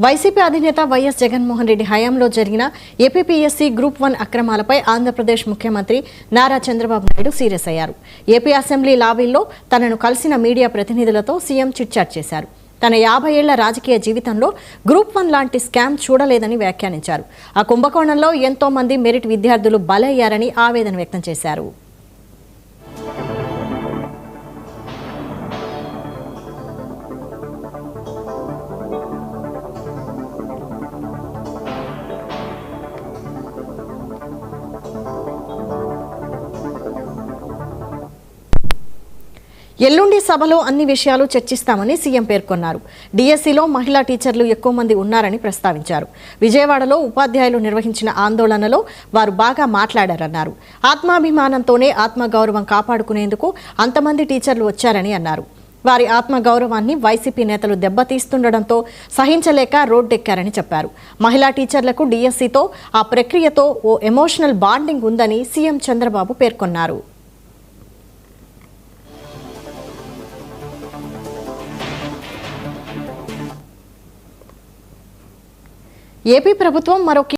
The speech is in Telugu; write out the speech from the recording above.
వైసీపీ అధినేత వైఎస్ జగన్మోహన్ రెడ్డి హయాంలో జరిగిన ఏపీపీఎస్సీ గ్రూప్ 1 అక్రమాలపై ఆంధ్రప్రదేశ్ ముఖ్యమంత్రి నారా చంద్రబాబు నాయుడు సీరియస్ అయ్యారు. ఏపీ అసెంబ్లీ లాబీల్లో తనను కలిసిన మీడియా ప్రతినిధులతో సీఎం చిట్చాట్ చేశారు. తన 50 ఏళ్ల రాజకీయ జీవితంలో గ్రూప్ 1 లాంటి స్కామ్ చూడలేదని వ్యాఖ్యానించారు. ఆ కుంభకోణంలో ఎంతో మంది మెరిట్ విద్యార్థులు బలయ్యారని ఆవేదన వ్యక్తం చేశారు. ఎల్లుండి సభలో అన్ని విషయాలు చర్చిస్తామని సీఎం పేర్కొన్నారు. డిఎస్సీలో మహిళా టీచర్లు ఎక్కువ మంది ఉన్నారని ప్రస్తావించారు. విజయవాడలో ఉపాధ్యాయులు నిర్వహించిన ఆందోళనలో వారు బాగా మాట్లాడారన్నారు. ఆత్మాభిమానంతోనే ఆత్మగౌరవం కాపాడుకునేందుకు అంతమంది టీచర్లు వచ్చారని అన్నారు. వారి ఆత్మగౌరవాన్ని వైసీపీ నేతలు దెబ్బతీస్తుండటంతో సహించలేక రోడ్డెక్కారని చెప్పారు. మహిళా టీచర్లకు డిఎస్సీతో ఆ ప్రక్రియతో ఓ ఎమోషనల్ బాండింగ్ ఉందని సీఎం చంద్రబాబు పేర్కొన్నారు. ఏపీ ప్రభుత్వం మరో